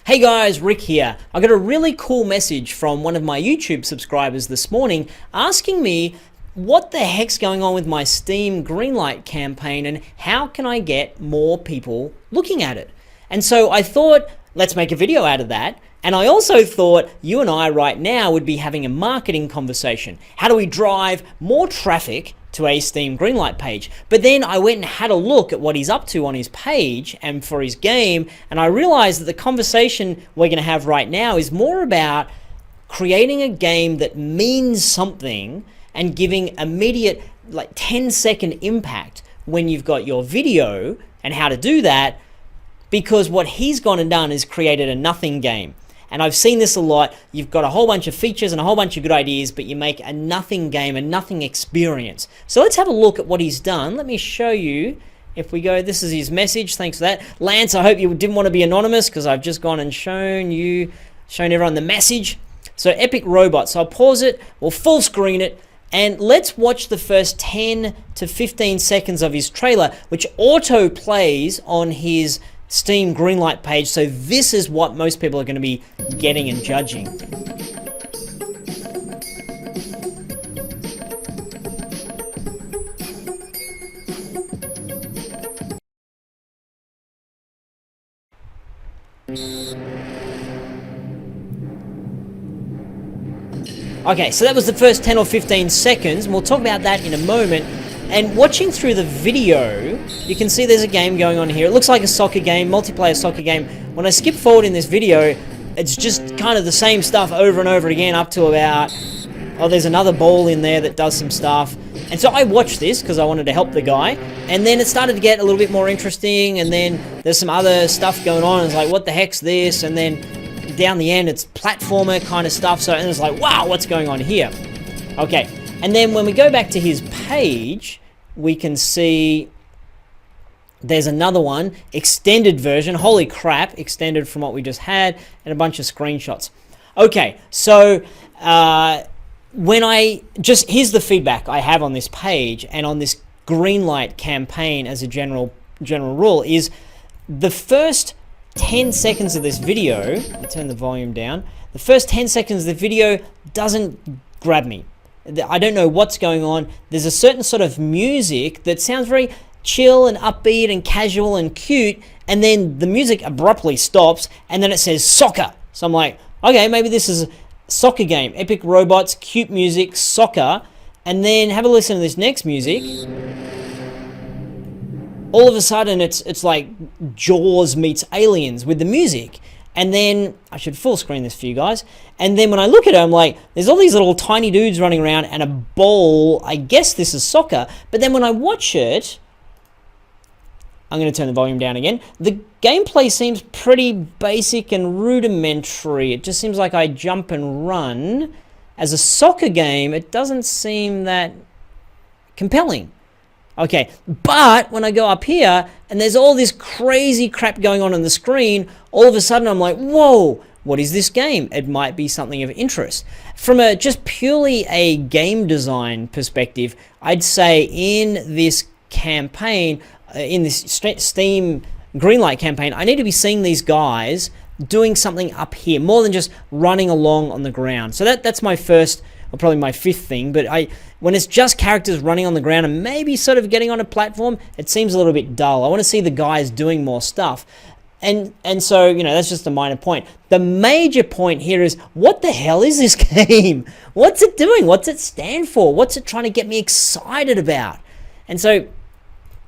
Hey guys, Rick here. I got a really cool message from one of my YouTube subscribers this morning asking me what the heck's going on with my Steam Greenlight campaign and how can I get more people looking at it. And so I thought, let's make a video out of that. And I also thought you and I right now would be having a marketing conversation. How do we drive more traffic to a Steam Greenlight page? But then I went and had a look at what he's up to on his page and for his game, and I realized that the conversation we're going to have right now is more about creating a game that means something and giving immediate, like 10-second impact when you've got your video and how to do that, because what he's gone and done is created a nothing game. And I've seen this a lot. You've got a whole bunch of features and a whole bunch of good ideas, but you make a nothing game, a nothing experience. So let's have a look at what he's done. Let me show you. If we go, this is his message. Thanks for that. Lance, I hope you didn't want to be anonymous because I've just gone and shown everyone the message. So Epic Robots. So I'll pause it. We'll full screen it. And let's watch the first 10 to 15 seconds of his trailer, which auto plays on his Steam Greenlight page. So this is what most people are going to be getting and judging. Okay, so that was the first 10 or 15 seconds, and we'll talk about that in a moment. And watching through the video, you can see there's a game going on here. It looks like a soccer game, multiplayer soccer game. When I skip forward in this video, it's just kind of the same stuff over and over again up to about, oh, there's another ball in there that does some stuff. And so I watched this because I wanted to help the guy. And then it started to get a little bit more interesting, and then there's some other stuff going on. It's like, what the heck's this? And then down the end, it's platformer kind of stuff. So, and it's like, wow, what's going on here? Okay. And then when we go back to his page, we can see there's another one, extended version. Holy crap, extended from what we just had, and a bunch of screenshots. Okay, so here's the feedback I have on this page and on this Greenlight campaign as a general rule is the first 10 seconds of this video, I'll turn the volume down, the first 10 seconds of the video doesn't grab me. I don't know what's going on. There's a certain sort of music that sounds very chill and upbeat and casual and cute, and then the music abruptly stops, and then it says soccer. So I'm like, okay, maybe this is a soccer game. Epic Robots, cute music, soccer, and then have a listen to this next music. All of a sudden, it's like Jaws meets Aliens with the music. And then, I should full screen this for you guys. And then when I look at it, I'm like, there's all these little tiny dudes running around and a ball. I guess this is soccer. But then when I watch it, I'm going to turn the volume down again. The gameplay seems pretty basic and rudimentary. It just seems like I jump and run. As a soccer game, it doesn't seem that compelling. Okay, but when I go up here and there's all this crazy crap going on the screen, all of a sudden I'm like, whoa, what is this game? It might be something of interest. From a just purely a game design perspective, I'd say in this campaign, in this Steam Greenlight campaign, I need to be seeing these guys doing something up here, more than just running along on the ground. So that's my first, or probably my fifth thing, but when it's just characters running on the ground and maybe sort of getting on a platform, it seems a little bit dull. I want to see the guys doing more stuff. And so, that's just a minor point. The major point here is, what the hell is this game? What's it doing? What's it stand for? What's it trying to get me excited about? And so,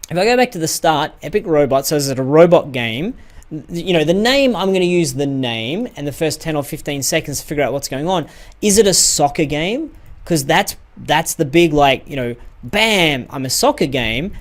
if I go back to the start, Epic Robots, so is it a robot game? The name, I'm going to use the name and the first 10 or 15 seconds to figure out what's going on. Is it a soccer game? Because that's the big, bam, I'm a soccer game.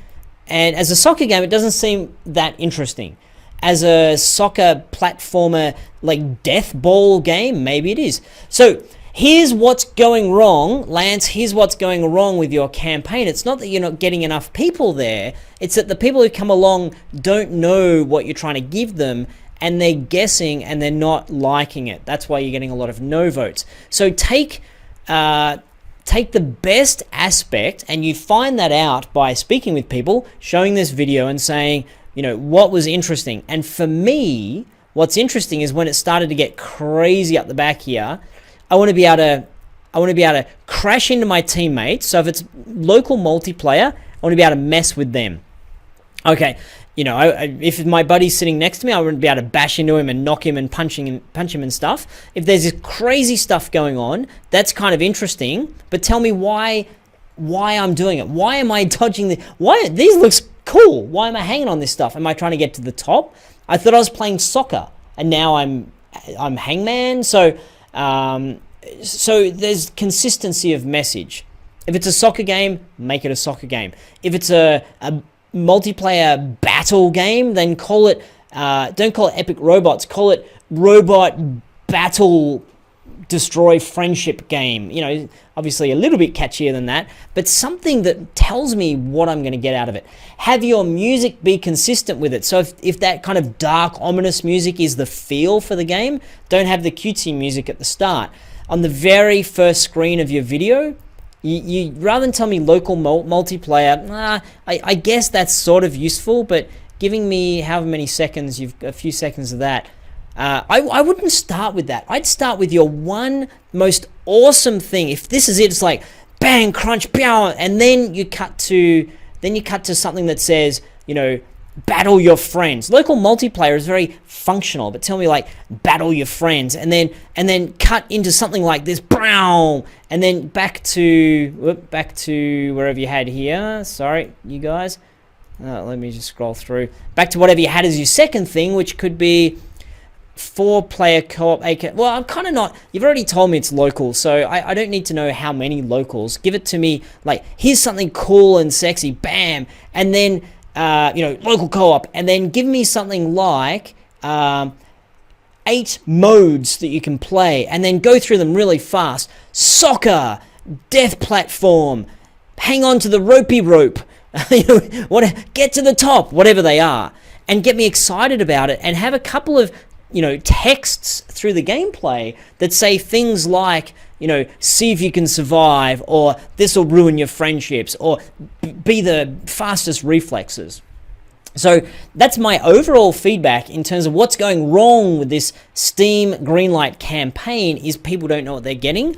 And as a soccer game, it doesn't seem that interesting. As a soccer platformer, like death ball game, maybe it is. So here's what's going wrong, Lance. Here's what's going wrong with your campaign. It's not that you're not getting enough people there. It's that the people who come along don't know what you're trying to give them, and they're guessing and they're not liking it. That's why you're getting a lot of no votes. So take the best aspect, and you find that out by speaking with people, showing this video and saying, what was interesting. And for me, what's interesting is when it started to get crazy up the back here, I want to be able to crash into my teammates. So if it's local multiplayer, I want to be able to mess with them. Okay, you know, if my buddy's sitting next to me, I want to be able to bash into him and knock him and punch him and stuff. If there's this crazy stuff going on, that's kind of interesting. But tell me why I'm doing it. Why am I dodging these looks cool. Why am I hanging on this stuff? Am I trying to get to the top? I thought I was playing soccer, and now I'm hangman. So there's consistency of message. If it's a soccer game, make it a soccer game. If it's a multiplayer battle game, then call it, don't call it Epic Robots, call it Robot Battle Destroy Friendship Game. You know, obviously a little bit catchier than that, but something that tells me what I'm going to get out of it. Have your music be consistent with it. So if that kind of dark, ominous music is the feel for the game, don't have the cutesy music at the start. On the very first screen of your video, you rather than tell me local multiplayer, I guess that's sort of useful, but giving me however many seconds, a few seconds of that, I wouldn't start with that. I'd start with your one most awesome thing. If this is it, it's like bang, crunch, pow, and then you cut to something that says, you know, battle your friends. Local multiplayer is very functional, but tell me like battle your friends, and then cut into something like this, brown, and then back to wherever you had here. Sorry, you guys. Let me just scroll through. Back to whatever you had as your second thing, which could be 4-player co-op. Well, I'm kind of not. You've already told me it's local, so I don't need to know how many locals. Give it to me like, here's something cool and sexy, bam, and then you know, local co-op, and then give me something like 8 modes that you can play, and then go through them really fast. Soccer, death platform, hang on to the ropey rope, you know, get to the top, whatever they are, and get me excited about it, and have a couple of, you know, texts through the gameplay that say things like, you know, see if you can survive, or this will ruin your friendships, or be the fastest reflexes. So that's my overall feedback in terms of what's going wrong with this Steam Greenlight campaign is people don't know what they're getting.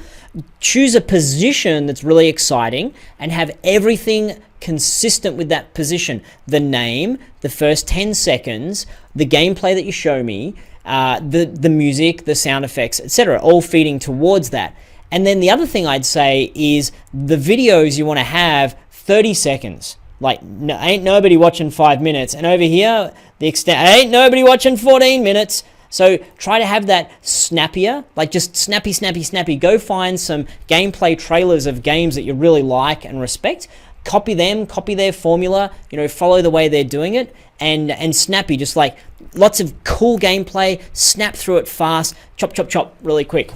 Choose a position that's really exciting and have everything consistent with that position. The name, the first 10 seconds, the gameplay that you show me, the music, the sound effects, etc., all feeding towards that. And then the other thing I'd say is the videos you want to have 30 seconds. Like, ain't nobody watching 5 minutes. And over here, the extent, ain't nobody watching 14 minutes. So try to have that snappier, like just snappy, snappy, snappy. Go find some gameplay trailers of games that you really like and respect. Copy them, copy their formula, you know, follow the way they're doing it, and snappy, just like lots of cool gameplay, snap through it fast, chop, chop, chop, really quick.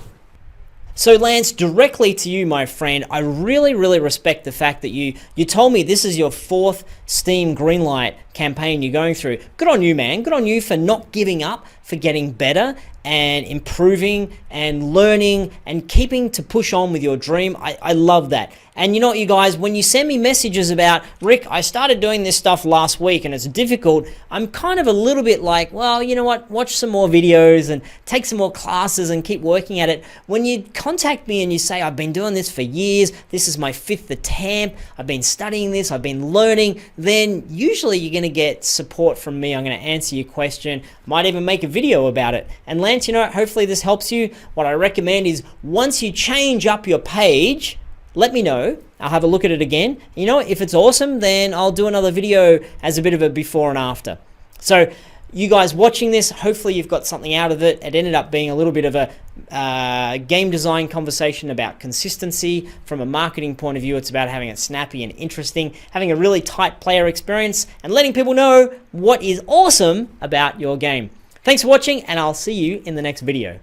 So Lance, directly to you, my friend, I really, really respect the fact that you told me this is your 4th Steam Greenlight campaign you're going through. Good on you, man. Good on you for not giving up, for getting better and improving and learning and keeping to push on with your dream. I love that. And you know what, you guys, when you send me messages about, Rick, I started doing this stuff last week and it's difficult, I'm kind of a little bit like, well, you know what, watch some more videos and take some more classes and keep working at it. When you contact me and you say, I've been doing this for years, this is my 5th attempt, I've been studying this, I've been learning, then usually you're going to get support from me. I'm going to answer your question, might even make a video about it. And Lance, you know, hopefully this helps you. What I recommend is once you change up your page, let me know. I'll have a look at it again. You know, if it's awesome, then I'll do another video as a bit of a before and after. So you guys watching this, hopefully you've got something out of it. It ended up being a little bit of a game design conversation about consistency. From a marketing point of view, it's about having it snappy and interesting, having a really tight player experience, and letting people know what is awesome about your game. Thanks for watching, and I'll see you in the next video.